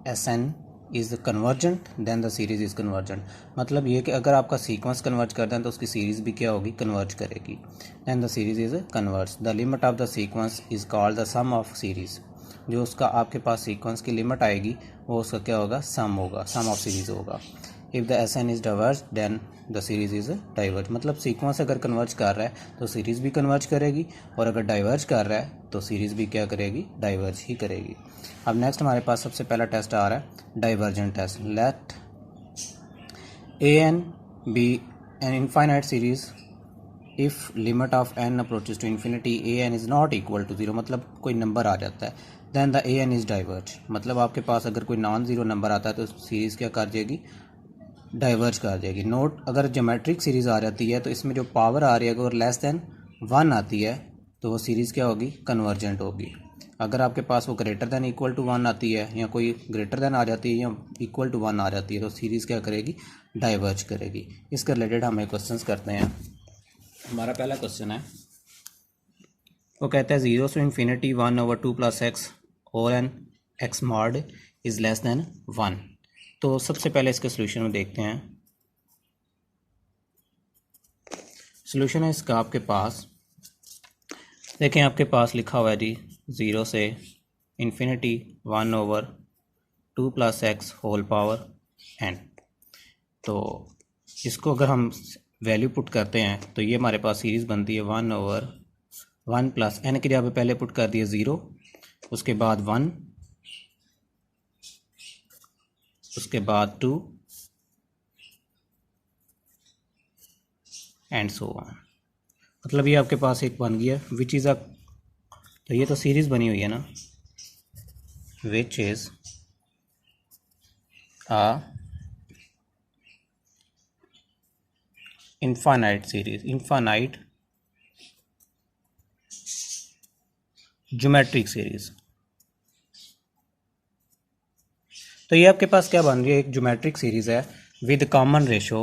S N is convergent then the series is convergent. मतलब ये कि अगर आपका सीक्वेंस कन्वर्ज कर दें तो उसकी सीरीज़ भी क्या होगी, कन्वर्ज करेगी। Then the series is converge. The limit of the sequence is called the sum of series. जो उसका आपके पास सीक्वेंस की लिमिट आएगी वो उसका क्या होगा, सम होगा, सम ऑफ सीरीज़ होगा। If the S N is diverge then the series is diverge. मतलब सीक्वेंस अगर कन्वर्ज कर रहा है तो सीरीज़ भी कन्वर्ज करेगी, और अगर डाइवर्ज कर रहा है तो सीरीज़ भी क्या करेगी, डाइवर्ज ही करेगी। अब नेक्स्ट हमारे पास सबसे पहला टेस्ट आ रहा है divergent test. Let A N B N infinite series if limit of N approaches to infinity A N is not equal to zero. मतलब कोई नंबर आ जाता है, then the A N is diverge. मतलब आपके पास अगर कोई नॉन ज़ीरो नंबर आता है तो सीरीज़ क्या कर जाएगी, डाइवर्ज कर जाएगी। नोट, अगर ज्योमेट्रिक सीरीज़ आ जाती है तो इसमें जो पावर आ रही है अगर लेस देन 1 आती है तो वो सीरीज़ क्या होगी, कन्वर्जेंट होगी। अगर आपके पास वो ग्रेटर देन इक्वल टू 1 आती है या कोई ग्रेटर देन आ जाती है या इक्वल टू 1 आ जाती है तो सीरीज़ क्या करेगी, डाइवर्ज करेगी। इसके रिलेटेड हम एक क्वेश्चन करते हैं। हमारा पहला क्वेश्चन है, वो कहता है 0 to infinity 1/2 + x और N x mod is less than 1। तो सबसे पहले इसके सोल्यूशन में देखते हैं। सोल्यूशन है इसका आपके पास, देखें आपके पास लिखा हुआ है जी 0 से infinity 1/2 + x whole power n। तो इसको अगर हम वैल्यू पुट करते हैं तो ये हमारे पास सीरीज़ बनती है 1/1 + n की जगह पे पहले पुट कर दिए 0, उसके बाद 1, उसके बाद 2 एंड सो ऑन। मतलब ये आपके पास एक बन गया विच इज़ अ, तो ये तो सीरीज़ बनी हुई है ना, which is a infinite series, infinite geometric series. तो ये आपके पास क्या बन रही है, एक ज्योमेट्रिक सीरीज है with common ratio,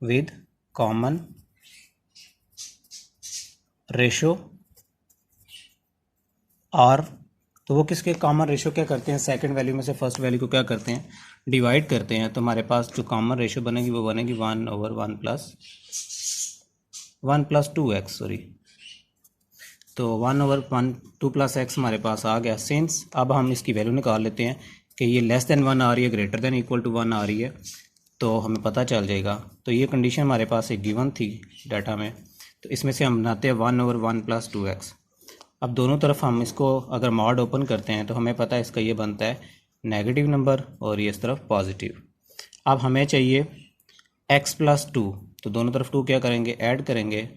with common ratio R. तो वो किसके कॉमन रेशो क्या करते हैं, सेकंड वैल्यू में से फर्स्ट वैल्यू को क्या करते हैं, डिवाइड करते हैं। तो हमारे पास जो कॉमन रेशो बनेगी वो बनेगी 1/1 + 2x, सॉरी। तो 1/1 2 + x हमारे पास आ गया। सिंस अब हम इसकी वैल्यू निकाल लेते हैं कि ये लेस देन 1 आ रही है, ग्रेटर देन इक्वल टू 1 आ रही है, तो हमें पता चल जाएगा। तो ये कंडीशन हमारे पास एक गिवन थी डाटा में, तो इसमें से हम बनाते हैं 1/1 + 2x। अब दोनों तरफ हम इसको अगर मॉड ओपन करते हैं तो हमें पता है इसका ये बनता है नेगेटिव नंबर और ये इस तरफ पॉजिटिव। अब हमें चाहिए x + 2, तो दोनों तरफ 2 क्या करेंगे, ऐड करेंगे।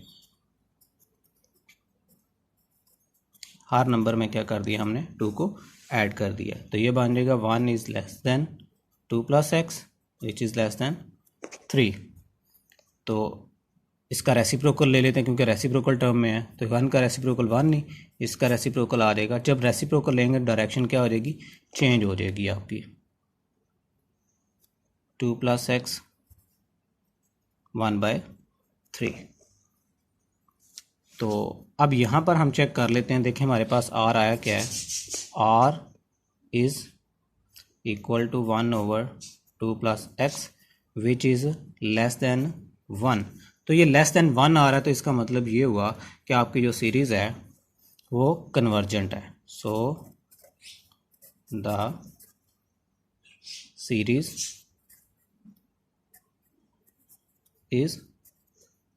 हर नंबर में क्या कर दिया हमने, 2 को ऐड कर दिया। तो ये बन जाएगा 1 is less then 2 + x which is less then 3। तो इसका रेसिप्रोकल ले लेते हैं क्योंकि रेसिप्रोकल टर्म में है, तो 1 का रेसिप्रोकल 1 नहीं, इसका रेसिप्रोकल आ जाएगा। जब रेसिप्रोकल लेंगे डायरेक्शन क्या हो जाएगी, चेंज हो जाएगी आपकी। 2 + x 1/3। तो अब यहाँ पर हम चेक कर लेते हैं, देखें हमारे पास r आया क्या है, r is equal to 1/2 + x which is less than 1। तो ये लेस देन 1 आ रहा है, तो इसका मतलब ये हुआ कि आपकी जो सीरीज़ है वो कन्वर्जेंट है। So the series is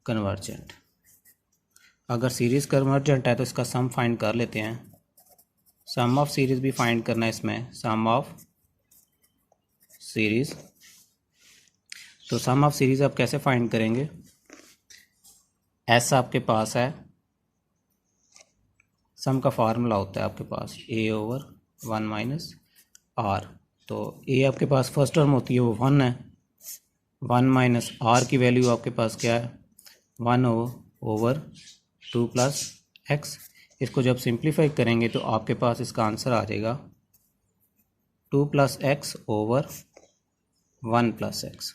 convergent. अगर सीरीज़ कन्वर्जेंट है तो इसका सम फाइंड कर लेते हैं। सम ऑफ सीरीज़ भी फाइंड करना है इसमें, सम ऑफ सीरीज़। तो सम ऑफ सीरीज़ आप कैसे फाइंड करेंगे, एस आपके पास है, सम का फार्मूला होता है आपके पास a/1 - r। तो a आपके पास फर्स्ट टर्म होती है वो 1 है, 1 - r की वैल्यू आपके पास क्या है, 1/2 + x। इसको जब सिंप्लीफाई करेंगे तो आपके पास इसका आंसर आ जाएगा 2 + x ओवर 1 + x।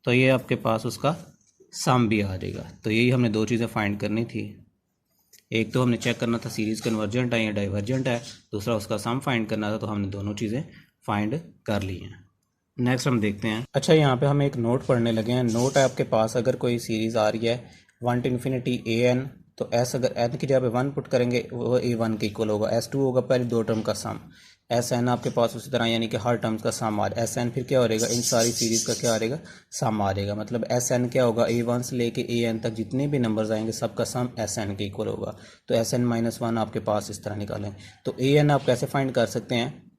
तो ये आपके पास उसका सम भी आ जाएगा। तो यही हमने दो चीज़ें फाइंड करनी थी। एक तो हमने चेक करना था सीरीज़ कन्वर्जेंट है या डाइवर्जेंट है, दूसरा उसका सम फाइंड करना था, तो हमने दोनों चीज़ें फाइंड कर ली हैं। नेक्स्ट हम देखते हैं। अच्छा, यहाँ पे हम एक नोट पढ़ने लगे हैं। नोट है आपके पास, अगर कोई सीरीज़ आ रही है 1 to इन्फिनिटी ए एन, तो एस अगर एन की जगह पे 1 पुट करेंगे वो A1 के इक्वल होगा। S2 होगा पहले दो टर्म का सम, एस एन आपके पास उसी तरह, यानी कि हर टर्म्स का सम आ रहा है। एस एन फिर क्या हो रहेगा, इन सारी सीरीज़ का क्या आ रहेगा, सम आ रहेगा। मतलब एस एन क्या होगा, A1 से लेके AN तक जितने भी नंबर्स आएंगे सबका सम एस एन के इक्वल होगा। तो एस एन माइनस 1 आपके पास इस तरह निकालें। तो AN आप कैसे फाइंड कर सकते हैं,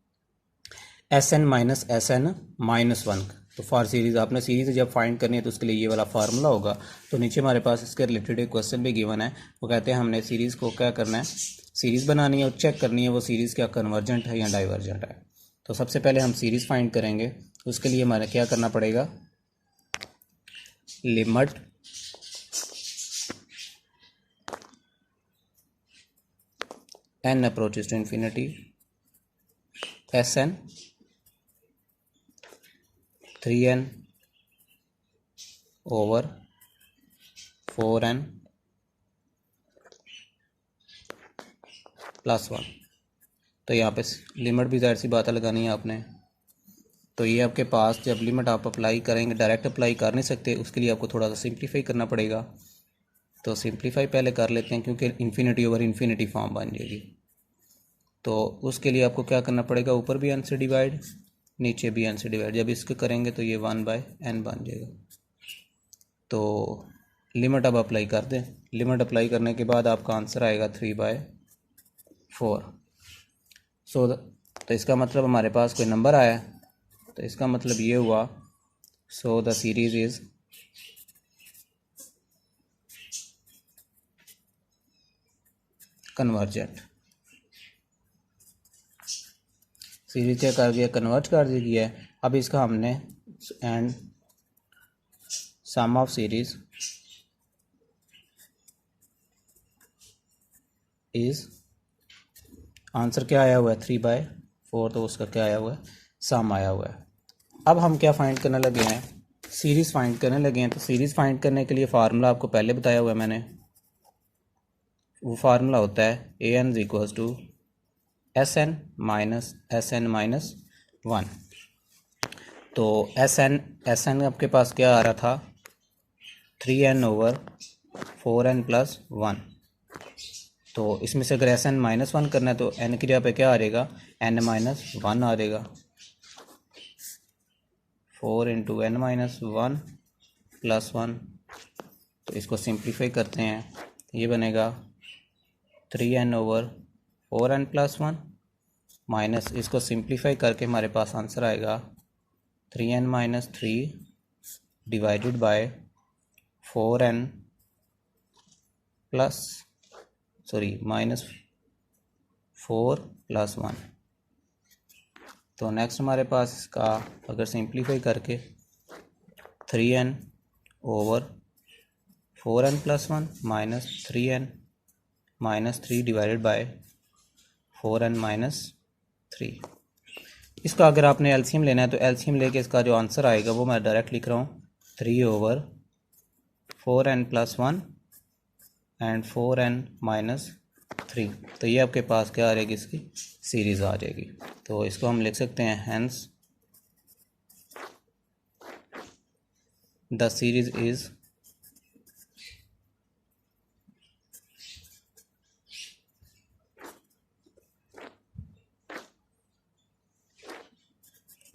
SN माइनस SN माइनस 1। तो फॉर सीरीज़ आपने सीरीज़ जब फाइंड करनी है तो उसके लिए ये वाला फार्मूला होगा। तो नीचे हमारे पास इसके रिलेटेड एक क्वेश्चन भी गिवन है। वो कहते हैं हमने सीरीज़ को क्या करना है, सीरीज़ बनानी है और चेक करनी है वो सीरीज़ क्या कन्वर्जेंट है या डाइवर्जेंट है। तो सबसे पहले हम सीरीज़ फाइंड करेंगे। उसके लिए हमारे क्या करना पड़ेगा, limit n approaches to infinity SN 3n over 4n plus 1। तो यहाँ पे लिमिट भी ज़ाहिर सी बात है लगानी है आपने। तो ये आपके पास जब लिमिट आप अप्लाई करेंगे, डायरेक्ट अप्लाई कर नहीं सकते, उसके लिए आपको थोड़ा सा सिंप्लीफाई करना पड़ेगा। तो सिंप्लीफाई पहले कर लेते हैं क्योंकि इन्फिनिटी ओवर इन्फिनिटी फॉर्म बन जाएगी। तो उसके लिए आपको क्या करना पड़ेगा, ऊपर भी n से डिवाइड, नीचे भी n से डिवाइड। जब इसको करेंगे तो ये 1/n बन जाएगा। तो लिमिट अब अप्लाई कर दें। लिमिट अप्लाई करने के बाद आपका आंसर आएगा 3/4। तो इसका मतलब हमारे पास कोई नंबर आया, तो इसका मतलब ये हुआ, so the series is convergent. Series क्या कर दिया, कन्वर्ज कर दी है। अब इसका हमने and sum of series is, answer क्या आया हुआ है 3/4, तो उसका क्या आया हुआ है, सम आया हुआ है। अब हम क्या फाइंड करने लगे हैं, सीरीज़ फाइंड करने लगे हैं। तो सीरीज़ फाइंड करने के लिए फार्मूला आपको पहले बताया हुआ है मैंने। वो फार्मूला होता है AN equals to SN minus SN minus 1। तो SN आपके पास क्या आ रहा था, 3n ओवर 4n प्लस 1। तो इसमें से अगर SN माइनस 1 करना है तो n की जगह पे क्या आ रहेगा, n माइनस 1 आ रहेगा। 4 इंटू n माइनस 1 प्लस 1। तो इसको सिंप्लीफाई करते हैं, ये बनेगा 3n over 4n plus 1 minus, इसको सिंप्लीफाई करके हमारे पास आंसर आएगा 3n minus 3 divided by 4n plus minus 4 plus 1। तो नेक्स्ट हमारे पास इसका अगर सिंप्लीफाई करके 3n over 4n plus 1 minus 3n minus 3 divided by 4n minus 3। इसका अगर आपने एलसीएम लेना है तो एलसीएम लेके इसका जो आंसर आएगा वो मैं डायरेक्ट लिख रहा हूँ, 3 over 4n plus 1 and 4n minus 3। तो ये आपके पास क्या आ जाएगी, इसकी सीरीज़ आ जाएगी। तो इसको हम लिख सकते हैं, hence the series is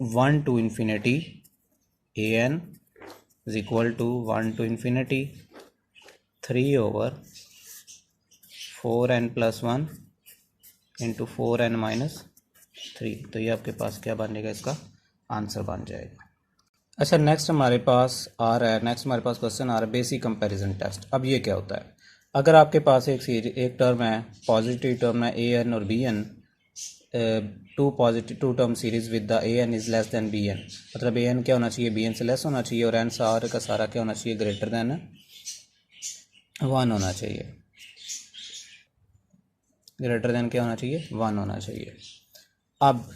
one to infinity AN is equal to 1 to infinity 3 over 4n plus 1 into 4n minus 3। तो ये आपके पास क्या बन जाएगा, इसका आंसर बन जाएगा। अच्छा, नेक्स्ट हमारे पास आ रहा है, क्वेश्चन आ रहा है बेसिक कंपैरिजन टेस्ट। अब ये क्या होता है, अगर आपके पास एक टर्म है, पॉजिटिव टर्म है AN और BN, two term series with the AN is less than BN, मतलब AN क्या होना चाहिए, BN से लेस होना चाहिए, और n सारे का सारा क्या होना चाहिए, ग्रेटर देन 1 होना चाहिए। ग्रेटर देन क्या होना चाहिए, 1 होना चाहिए। अब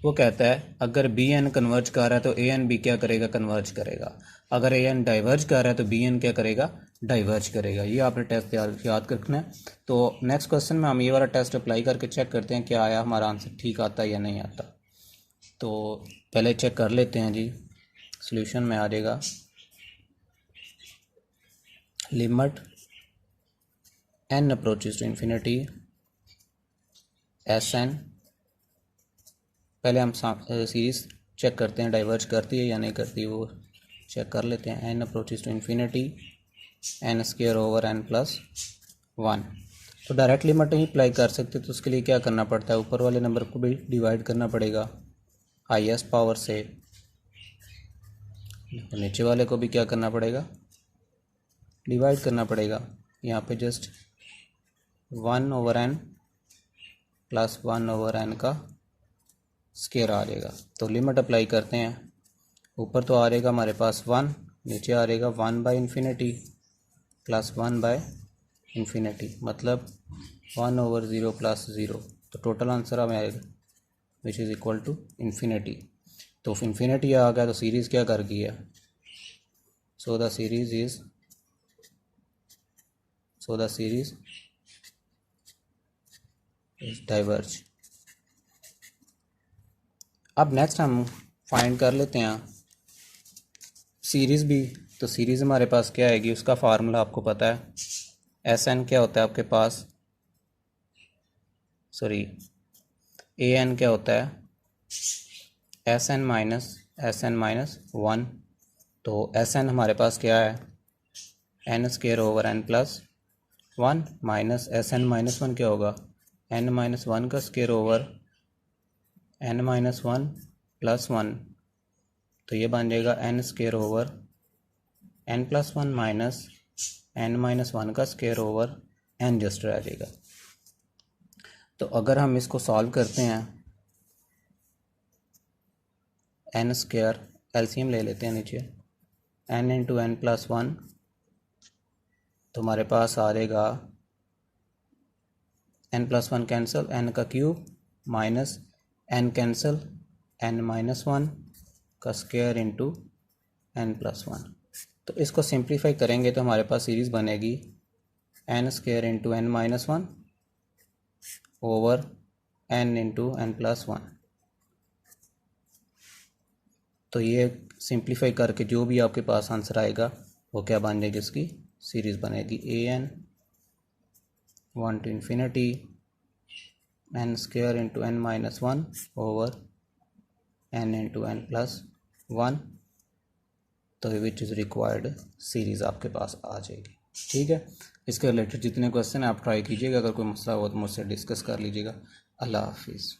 वो कहता है अगर BN कन्वर्ज कर रहा है तो AN भी क्या करेगा, कन्वर्ज करेगा। अगर AN डाइवर्ज कर रहा है तो BN क्या करेगा, डाइवर्ज करेगा। ये आपने टेस्ट याद रखना है। तो नेक्स्ट क्वेश्चन में हम ये वाला टेस्ट अप्लाई करके चेक करते हैं क्या आया, हमारा आंसर ठीक आता है या नहीं आता। तो पहले चेक कर लेते हैं जी। सॉल्यूशन में आ जाएगा limit n approaches to infinity Sn। पहले हम सीरीज़ चेक करते हैं डाइवर्ज करती है या नहीं करती, वो चेक कर लेते हैं। n approaches to infinity n square over n plus 1। तो डायरेक्ट लिमिट नहीं अप्लाई कर सकते, तो उसके लिए क्या करना पड़ता है, ऊपर वाले नंबर को भी डिवाइड करना पड़ेगा हाईएस्ट पावर से, नीचे वाले को भी क्या करना पड़ेगा, डिवाइड करना पड़ेगा। यहाँ पे जस्ट 1/n प्लस 1/n का स्क्वायर आ जाएगा। तो लिमिट अप्लाई करते हैं। ऊपर तो आ रहेगा हमारे पास 1, नीचे आ रहेगा 1/∞ प्लस 1/∞, मतलब 1/0 प्लस 0। तो टोटल आंसर हमें आएगा which is equal to infinity. तो इन्फिनिटी आ गया तो सीरीज़ क्या कर गई है, so the series is diverge. अब नेक्स्ट हम फाइंड कर लेते हैं सीरीज़ भी। तो सीरीज़ हमारे पास क्या आएगी, उसका फार्मूला आपको पता है। Sn क्या होता है आपके पास, सॉरी An क्या होता है, Sn माइनस 1। तो Sn हमारे पास क्या है, n square over n plus 1 minus Sn minus 1 क्या होगा, n माइनस 1 का square over n minus 1 plus 1। तो ये बन जाएगा n square over n plus 1 minus n minus 1 का स्क्वायर ओवर n जस्ट रह जाएगा। तो अगर हम इसको सॉल्व करते हैं, n स्क्वायर एलसीएम ले लेते हैं नीचे, n इंटू n प्लस 1, तो हमारे पास आ जाएगा n प्लस 1 कैंसिल, n का cube minus n cancel, n minus 1 का स्क्वायर इंटू n प्लस 1। तो इसको सिंप्लीफाई करेंगे तो हमारे पास सीरीज़ बनेगी n square into n minus 1 over n into n plus 1। तो ये सिंप्लीफाई करके जो भी आपके पास आंसर आएगा वो क्या बन जाएगी, इसकी सीरीज़ बनेगी an 1 to infinity n square into n minus 1 over n into n plus 1। तो विच इज़ रिक्वायर्ड सीरीज़ आपके पास आ जाएगी। ठीक है, इसके रिलेटेड जितने क्वेश्चन हैं आप ट्राई कीजिएगा, अगर कोई मसला हो तो मुझसे डिस्कस कर लीजिएगा। अल्लाह हाफिज़।